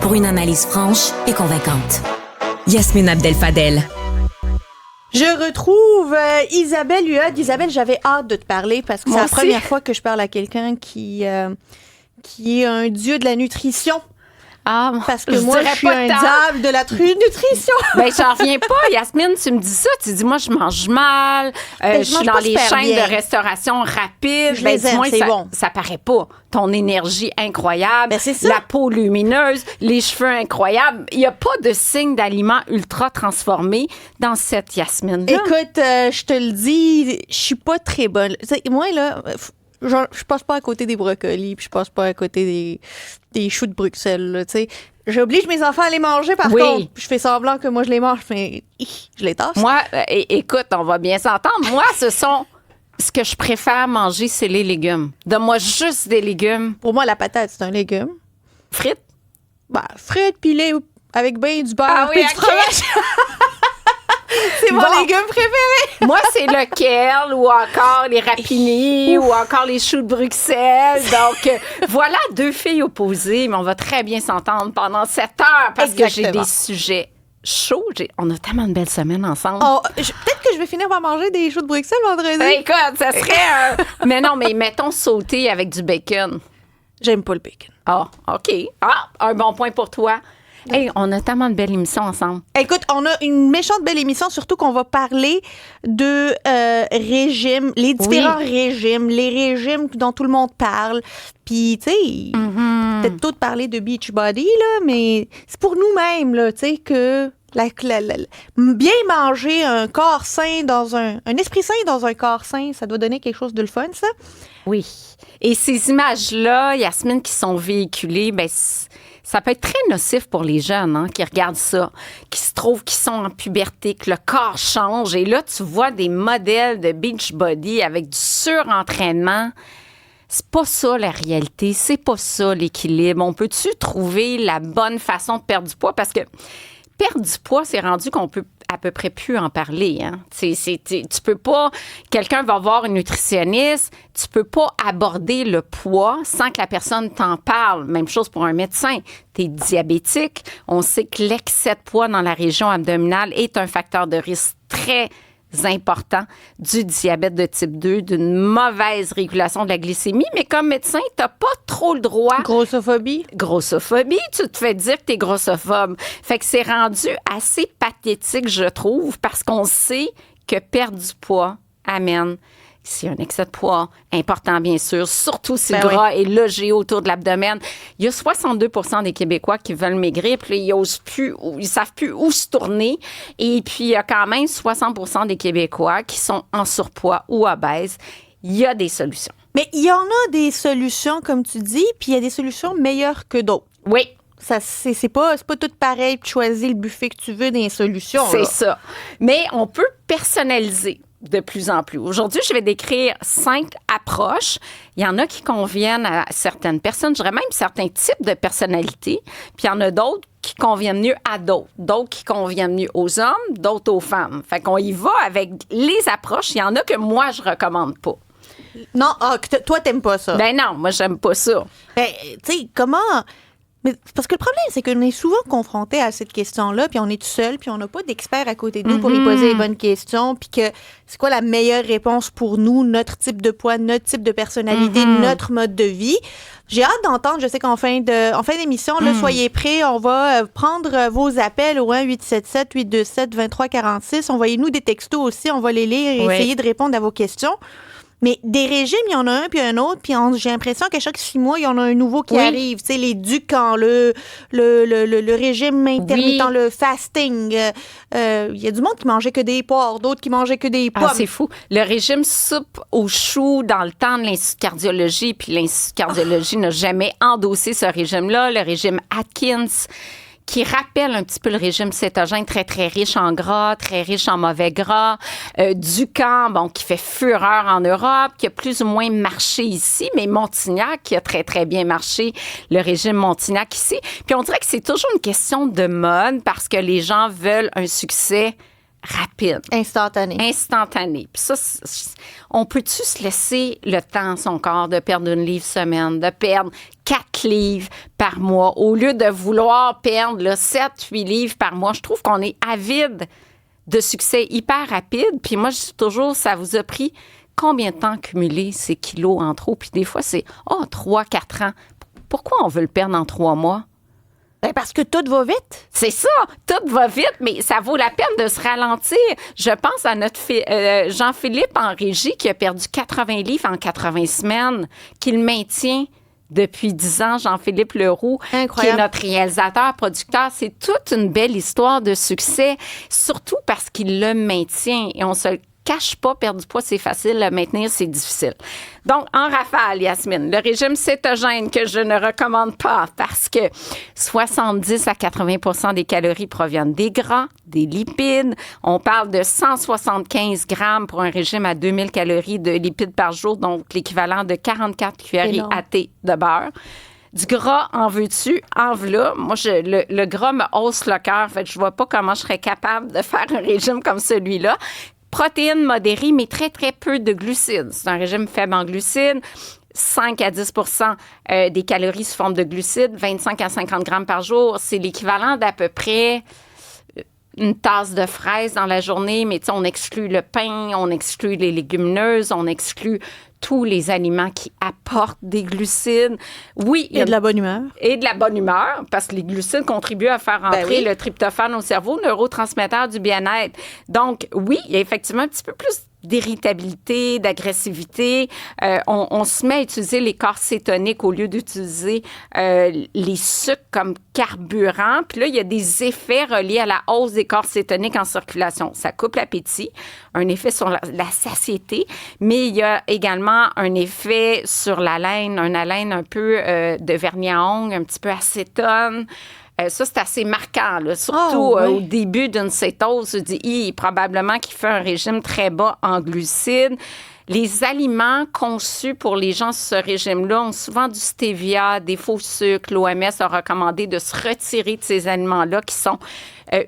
pour une analyse franche et convaincante. Yasmine Abdel-Fadel. Je retrouve Isabelle Huot. Isabelle, j'avais hâte de te parler parce que c'est la première fois que je parle à quelqu'un qui est un dieu de la nutrition. Ah, parce que moi, je suis un diable de la nutrition. Ben, j'en reviens pas, Yasmine. Tu me dis ça. Tu dis, moi, je mange mal. Je suis dans les chaînes de restauration rapide. Je les aime, c'est bon. Ça paraît pas. Ton énergie incroyable. Ben, c'est ça. La peau lumineuse, les cheveux incroyables. Il n'y a pas de signe d'aliments ultra transformés dans cette Yasmine-là. Écoute, je te le dis, je suis pas très bonne. T'sais, moi, là... je passe pas à côté des brocolis, puis je passe pas à côté des choux de Bruxelles, là, tu sais. J'oblige mes enfants à les manger, par contre. Je fais semblant que moi, je les mange, mais je les tasse. Moi, écoute, on va bien s'entendre. Moi, ce que je préfère manger, c'est les légumes. Donne-moi juste des légumes. Pour moi, la patate, c'est un légume. Frites? Ben, frites pilées avec ben du beurre. Ah oui, du fromage. C'est mon légume préféré. Moi, c'est le kale ou encore les rapinis ou encore les choux de Bruxelles. Donc, voilà deux filles opposées, mais on va très bien s'entendre pendant 7 heures parce que j'ai des sujets chauds. On a tellement de belles semaines ensemble. Peut-être que je vais finir par manger des choux de Bruxelles vendredi. Écoute, ça serait... mais non, mais mettons sauté avec du bacon. J'aime pas le bacon. Ah, OK. Ah, un bon point pour toi. Hey, on a tellement de belles émissions ensemble. Écoute, on a une méchante belle émission, surtout qu'on va parler de régimes, les différents régimes, les régimes dont tout le monde parle. Puis, tu sais, peut-être tout parler de Beachbody, là, mais c'est pour nous-mêmes, là, tu sais, que bien manger un corps sain dans un esprit sain dans un corps sain, ça doit donner quelque chose de le fun, ça. Oui. Et ces images-là, Yasmine, qui sont véhiculées, ben ça peut être très nocif pour les jeunes qui regardent ça, qui se trouvent qu'ils sont en puberté, que le corps change. Et là, tu vois des modèles de Beachbody avec du surentraînement. C'est pas ça la réalité, c'est pas ça l'équilibre. On peut-tu trouver la bonne façon de perdre du poids? Parce que perdre du poids, c'est rendu qu'on peut à peu près plus en parler. Tu peux pas... Quelqu'un va voir une nutritionniste, tu peux pas aborder le poids sans que la personne t'en parle. Même chose pour un médecin. Tu es diabétique. On sait que l'excès de poids dans la région abdominale est un facteur de risque très important du diabète de type 2, d'une mauvaise régulation de la glycémie. Mais comme médecin, tu n'as pas trop le droit... Grossophobie. Grossophobie, tu te fais dire que tu es grossophobe. Fait que c'est rendu assez pathétique, je trouve, parce qu'on sait que perdre du poids amène... C'est un excès de poids important, bien sûr, surtout si le gras est logé autour de l'abdomen. Il y a 62 % des Québécois qui veulent maigrir, puis ils n'osent plus, ils savent plus où se tourner. Et puis, il y a quand même 60 % des Québécois qui sont en surpoids ou obèses. Il y a des solutions. Mais il y en a des solutions, comme tu dis, puis il y a des solutions meilleures que d'autres. Oui. Ça, c'est pas tout pareil, tu choisis le buffet que tu veux des solutions. C'est ça. Mais on peut personnaliser de plus en plus. Aujourd'hui, je vais décrire 5 approches. Il y en a qui conviennent à certaines personnes, je dirais même certains types de personnalités, puis il y en a d'autres qui conviennent mieux à d'autres. D'autres qui conviennent mieux aux hommes, d'autres aux femmes. Fait qu'on y va avec les approches. Il y en a que moi, je recommande pas. Non, toi, t'aimes pas ça. Ben non, moi, j'aime pas ça. Ben, tu sais, comment... Mais parce que le problème, c'est qu'on est souvent confronté à cette question-là, puis on est tout seul, puis on n'a pas d'experts à côté de nous pour y poser les bonnes questions, puis que c'est quoi la meilleure réponse pour nous, notre type de poids, notre type de personnalité, notre mode de vie. J'ai hâte d'entendre, je sais qu'en fin d'émission, là, soyez prêts, on va prendre vos appels au 1-877-827-2346. Envoyez-nous des textos aussi, on va les lire et essayer de répondre à vos questions. Mais des régimes, il y en a un puis un autre, puis j'ai l'impression qu'à chaque 6 mois, il y en a un nouveau qui arrive. Tu sais, les Ducans, le régime intermittent, le fasting. Il y a du monde qui mangeait que des poires, d'autres qui mangeaient que des pommes. Ah, c'est fou. Le régime soupe aux choux dans le temps de l'Institut de cardiologie, puis l'Institut de cardiologie n'a jamais endossé ce régime-là. Le régime Atkins, qui rappelle un petit peu le régime cétogène, très, très riche en gras, très riche en mauvais gras. Ducan, bon, qui fait fureur en Europe, qui a plus ou moins marché ici, mais Montignac, qui a très, très bien marché, le régime Montignac ici. Puis on dirait que c'est toujours une question de mode parce que les gens veulent un succès rapide. Instantané. Puis ça, on peut-tu se laisser le temps à son corps de perdre 1 livre semaine, de perdre 4 livres par mois, au lieu de vouloir perdre 7-8 livres par mois? Je trouve qu'on est avide de succès hyper rapide. Puis moi, je dis toujours, ça vous a pris combien de temps cumuler ces kilos en trop? Puis des fois, c'est 3-4 ans. Pourquoi on veut le perdre en 3 mois? Ben parce que tout va vite. C'est ça, tout va vite, mais ça vaut la peine de se ralentir. Je pense à notre Jean-Philippe en régie qui a perdu 80 livres en 80 semaines, qu'il maintient depuis 10 ans, Jean-Philippe Leroux, Incroyable. qui est notre réalisateur, producteur. C'est toute une belle histoire de succès, surtout parce qu'il le maintient et on se cache pas, perdre du poids, c'est facile, le maintenir, c'est difficile. Donc, en rafale, Yasmine, le régime cétogène que je ne recommande pas parce que 70 à 80 des calories proviennent des gras, des lipides. On parle de 175 grammes pour un régime à 2000 calories de lipides par jour, donc l'équivalent de 44 cuillerées à thé de beurre. Du gras, en veux-tu? En v'là. Moi, le gras me hausse le cœur. Fait que je vois pas comment je serais capable de faire un régime comme celui-là. Protéines modérées, mais très, très peu de glucides. C'est un régime faible en glucides. 5 à 10 des calories sous forme de glucides, 25 à 50 grammes par jour. C'est l'équivalent d'à peu près une tasse de fraises dans la journée, mais on exclut le pain, on exclut les légumineuses, on exclut tous les aliments qui apportent des glucides. Oui, Et de la bonne humeur. Et de la bonne humeur, parce que les glucides contribuent à faire entrer le tryptophane au cerveau, neurotransmetteur du bien-être. Donc, oui, il y a effectivement un petit peu plus d'irritabilité, d'agressivité. On se met à utiliser les corps cétoniques au lieu d'utiliser les sucres comme carburant. Puis là, il y a des effets reliés à la hausse des corps cétoniques en circulation. Ça coupe l'appétit, un effet sur la satiété, mais il y a également un effet sur l'haleine, un haleine un peu de vernis à ongles, un petit peu acétone. Ça, c'est assez marquant, là. Surtout au début d'une cétose. Je dis, probablement qu'il fait un régime très bas en glucides. Les aliments conçus pour les gens sur ce régime-là ont souvent du stevia, des faux sucres. L'OMS a recommandé de se retirer de ces aliments-là qui sont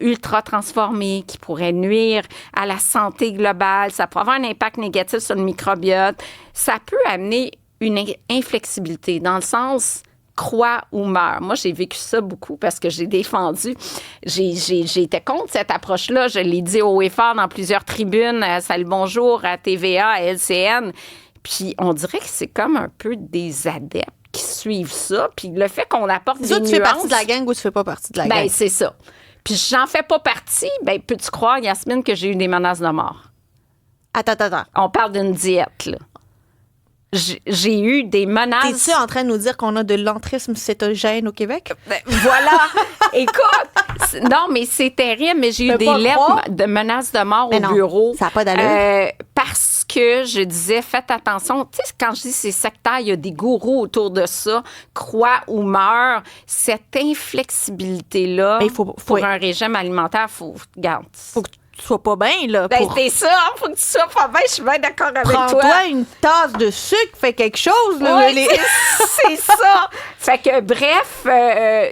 ultra transformés, qui pourraient nuire à la santé globale. Ça peut avoir un impact négatif sur le microbiote. Ça peut amener une inflexibilité dans le sens crois ou meurs. Moi, j'ai vécu ça beaucoup parce que j'ai défendu. J'ai été contre cette approche-là. Je l'ai dit haut et fort dans plusieurs tribunes. Salut, bonjour à TVA, à LCN. Puis on dirait que c'est comme un peu des adeptes qui suivent ça. Puis le fait qu'on apporte des nuances... Tu fais partie de la gang ou tu fais pas partie de la gang? Ben, c'est ça. Puis j'en fais pas partie. Ben, peux-tu croire, Yasmine, que j'ai eu des menaces de mort? Attends. On parle d'une diète, là. J'ai eu des menaces. T'es-tu en train de nous dire qu'on a de l'entrisme cétogène au Québec? Ben, voilà. Écoute, non, mais c'est terrible, mais j'ai eu des lettres de menaces de mort au bureau. Ça n'a pas d'allure. Parce que je disais, faites attention. Tu sais, quand je dis c'est sectaire, il y a des gourous autour de ça. Crois ou meurs. Cette inflexibilité-là, pour un régime alimentaire, regarde. Faut que tu sois pas bien, là. Ben, c'est ça. Faut que tu sois pas bien. Je suis bien d'accord avec toi. Prends-toi une tasse de sucre, fais quelque chose, là. Oui, c'est ça. Fait que, bref,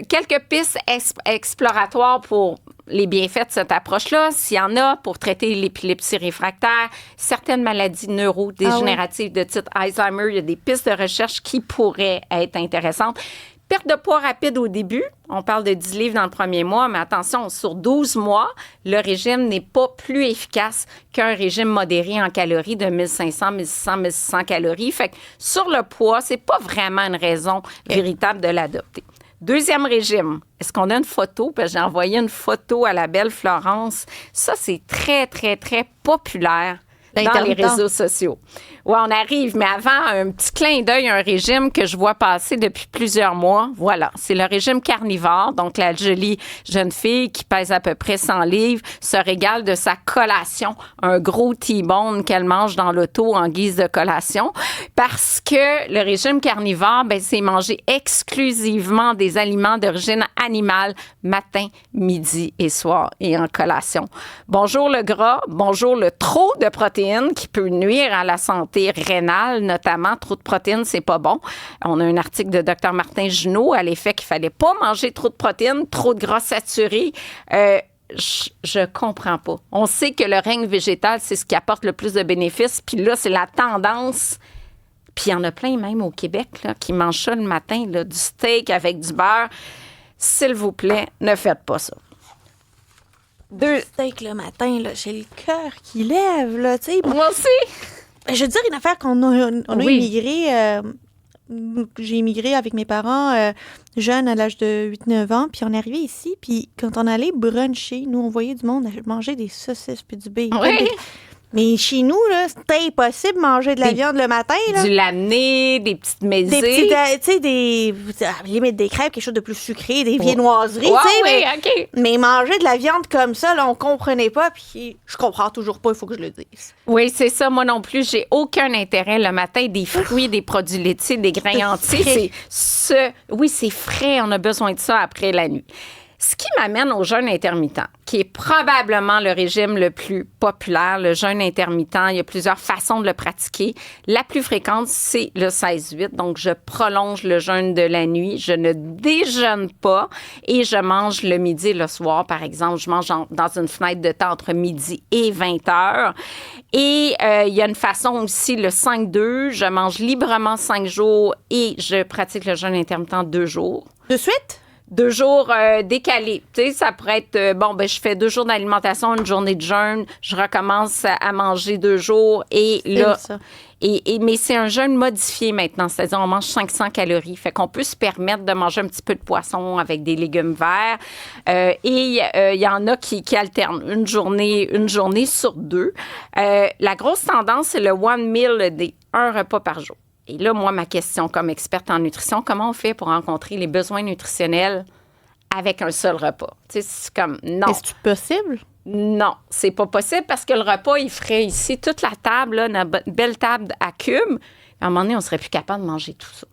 quelques pistes exploratoires pour les bienfaits de cette approche-là, s'il y en a pour traiter l'épilepsie réfractaire, certaines maladies neurodégénératives de type Alzheimer, il y a des pistes de recherche qui pourraient être intéressantes. Perte de poids rapide au début, on parle de 10 livres dans le premier mois, mais attention, sur 12 mois, le régime n'est pas plus efficace qu'un régime modéré en calories de 1500, 1600, 1600 calories. Fait que sur le poids, c'est pas vraiment une raison véritable de l'adopter. Deuxième régime, est-ce qu'on a une photo? Parce que j'ai envoyé une photo à la belle Florence. Ça, c'est très, très, très populaire dans les réseaux sociaux. Oui, on arrive, mais avant, un petit clin d'œil à un régime que je vois passer depuis plusieurs mois. Voilà, c'est le régime carnivore. Donc, la jolie jeune fille qui pèse à peu près 100 livres se régale de sa collation, un gros T-bone qu'elle mange dans l'auto en guise de collation. Parce que le régime carnivore, c'est manger exclusivement des aliments d'origine animale, matin, midi et soir, et en collation. Bonjour le gras, bonjour le trop de protéines qui peut nuire à la santé rénale, notamment. Trop de protéines, c'est pas bon. On a un article de Dr Martin Junot à l'effet qu'il fallait pas manger trop de protéines, trop de gras saturés. je comprends pas. On sait que le règne végétal, c'est ce qui apporte le plus de bénéfices. Puis là, c'est la tendance. Puis il y en a plein, même au Québec, là, qui mangent ça le matin, là, du steak avec du beurre. S'il vous plaît, ne faites pas ça. Steak le matin, là, j'ai le cœur qui lève, là, tu sais. Moi aussi. Je veux dire, une affaire qu'on a Oui. immigré. J'ai immigré avec mes parents jeunes à l'âge de 8-9 ans. Puis on est arrivé ici. Puis quand on allait bruncher, nous, on voyait du monde manger des saucisses puis du bacon. Oui. Mais chez nous, là, c'était impossible de manger de la viande le matin. Là. Du laminé, des petites Des maisées. petites, tu sais, limite des crêpes, quelque chose de plus sucré, des viennoiseries, Ouais, tu sais. oui, mais, OK. mais manger de la viande comme ça, là, on comprenait pas. Puis je comprends toujours pas, il faut que je le dise. Oui, c'est ça. Moi non plus, j'ai aucun intérêt le matin. Des fruits, des produits laitiers, des grains entiers. Oui, c'est frais. On a besoin de ça après la nuit. Ce qui m'amène au jeûne intermittent, qui est probablement le régime le plus populaire, le jeûne intermittent. Il y a plusieurs façons de le pratiquer. La plus fréquente, c'est le 16-8. Donc, je prolonge le jeûne de la nuit. Je ne déjeune pas et je mange le midi et le soir, par exemple. Je mange dans une fenêtre de temps entre midi et 20 heures. Et il y a une façon aussi, le 5-2. Je mange librement 5 jours et je pratique le jeûne intermittent 2 jours. De suite? 2 jours décalés. Tu sais, ça pourrait être, je fais 2 jours d'alimentation, une journée de jeûne, je recommence à manger 2 jours et là... Ça. Mais c'est un jeûne modifié maintenant, c'est-à-dire on mange 500 calories. Fait qu'on peut se permettre de manger un petit peu de poisson avec des légumes verts. Il y en a qui alternent une journée sur 2. La grosse tendance, c'est le one meal a day, un repas par jour. Et là, moi, ma question comme experte en nutrition, comment on fait pour rencontrer les besoins nutritionnels avec un seul repas? Tu sais, c'est comme, non. Est-ce possible? Non, c'est pas possible parce que le repas, il ferait ici toute la table, là, une belle table à cube. À un moment donné, on serait plus capable de manger tout ça.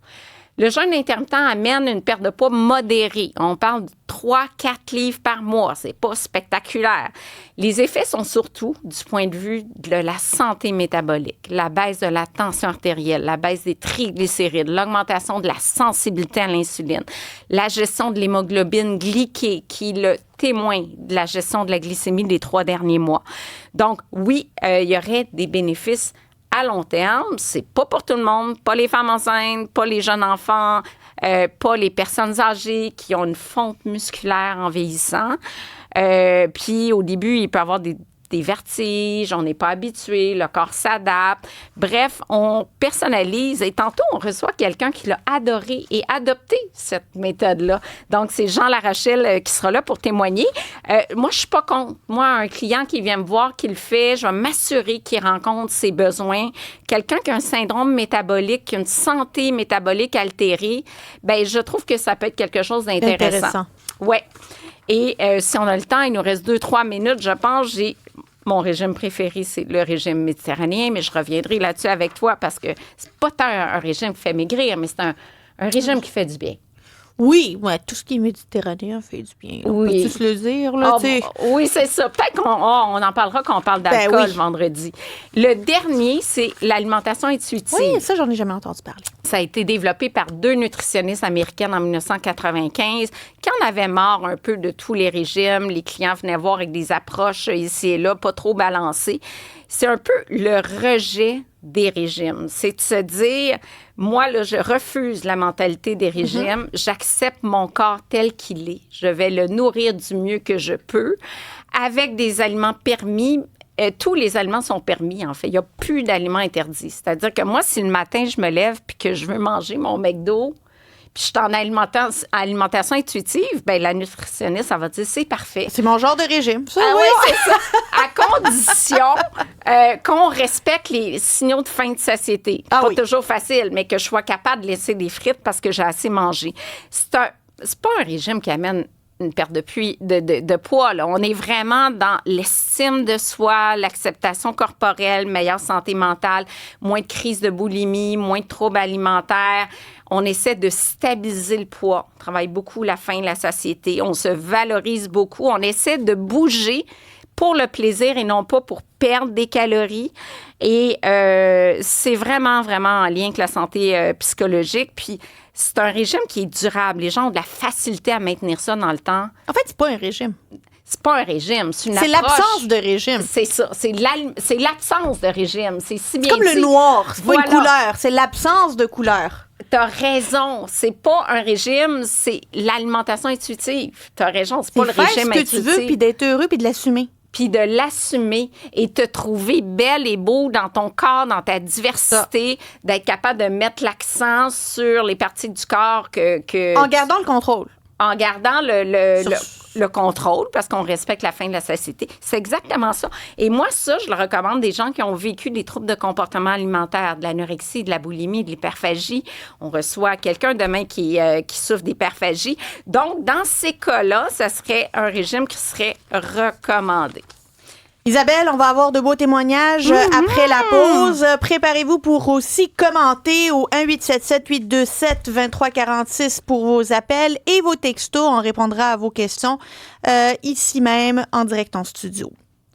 Le jeûne intermittent amène une perte de poids modérée. On parle de 3-4 livres par mois. C'est pas spectaculaire. Les effets sont surtout du point de vue de la santé métabolique, la baisse de la tension artérielle, la baisse des triglycérides, l'augmentation de la sensibilité à l'insuline, la gestion de l'hémoglobine glyquée qui est le témoin de la gestion de la glycémie des 3 derniers mois. Donc, oui, il y aurait des bénéfices à long terme. C'est pas pour tout le monde, pas les femmes enceintes, pas les jeunes enfants, pas les personnes âgées qui ont une fonte musculaire en vieillissant. Puis au début, il peut y avoir des vertiges, on n'est pas habitué, le corps s'adapte. Bref, on personnalise et tantôt, on reçoit quelqu'un qui l'a adoré et adopté cette méthode-là. Donc, c'est Jean Larochelle qui sera là pour témoigner. Moi, je suis pas contre. Moi, un client qui vient me voir, qui le fait, je vais m'assurer qu'il rencontre ses besoins. Quelqu'un qui a un syndrome métabolique, qui a une santé métabolique altérée, bien, je trouve que ça peut être quelque chose d'intéressant. Oui. Et si on a le temps, il nous reste 2-3 minutes, je pense. Mon régime préféré, c'est le régime méditerranéen, mais je reviendrai là-dessus avec toi parce que c'est pas tant un régime qui fait maigrir, mais c'est un régime qui fait du bien. Oui, ouais, tout ce qui est méditerranéen fait du bien. On peut se le dire, là, tu sais. Oui, c'est ça. Peut-être qu'on en parlera quand on parle d'alcool vendredi. Le dernier, c'est l'alimentation intuitive. Oui, ça, j'en ai jamais entendu parler. Ça a été développé par 2 nutritionnistes américaines en 1995 qui en avaient marre un peu de tous les régimes. Les clients venaient voir avec des approches ici et là, pas trop balancées. C'est un peu le rejet des régimes. C'est de se dire, moi, là, je refuse la mentalité des régimes. J'accepte mon corps tel qu'il est. Je vais le nourrir du mieux que je peux avec des aliments permis. Tous les aliments sont permis, en fait. Il n'y a plus d'aliments interdits. C'est-à-dire que moi, si le matin, je me lève puis que je veux manger mon McDo, puis je suis en alimentation intuitive, bien, la nutritionniste, ça va dire, c'est parfait. C'est mon genre de régime, ça. Ah oui, c'est ça. À condition qu'on respecte les signaux de fin de satiété. Pas toujours facile, mais que je sois capable de laisser des frites parce que j'ai assez mangé. C'est pas un régime qui amène une perte de poids. Là. On est vraiment dans l'estime de soi, l'acceptation corporelle, meilleure santé mentale, moins de crise de boulimie, moins de troubles alimentaires. On essaie de stabiliser le poids. On travaille beaucoup la faim, la satiété. On se valorise beaucoup. On essaie de bouger pour le plaisir et non pas pour perdre des calories. Et c'est vraiment, vraiment en lien avec la santé psychologique. Puis, c'est un régime qui est durable. Les gens ont de la facilité à maintenir ça dans le temps. En fait, c'est pas un régime. C'est pas un régime, c'est une C'est approche. l'absence de régime. C'est ça, c'est l'absence de régime. C'est si bien Comme dit. le noir, c'est pas Voilà. une couleur, c'est l'absence de couleur. T'as raison, c'est pas un régime, c'est l'alimentation intuitive. T'as raison, c'est pas le faire régime ce que intuitif. tu veux, puis d'être heureux, puis de l'assumer. Puis de l'assumer et te trouver belle et beau dans ton corps, dans ta diversité, d'être capable de mettre l'accent sur les parties du corps que En gardant le contrôle. en gardant le contrôle, parce qu'on respecte la fin de la satiété. C'est exactement ça. Et moi, ça, je le recommande des gens qui ont vécu des troubles de comportement alimentaire, de l'anorexie, de la boulimie, de l'hyperphagie. On reçoit quelqu'un demain qui souffre d'hyperphagie. Donc, dans ces cas-là, ça serait un régime qui serait recommandé. Isabelle, on va avoir de beaux témoignages après la pause. Préparez-vous pour aussi commenter au 1-877-827-2346 pour vos appels et vos textos. On répondra à vos questions ici même en direct en studio.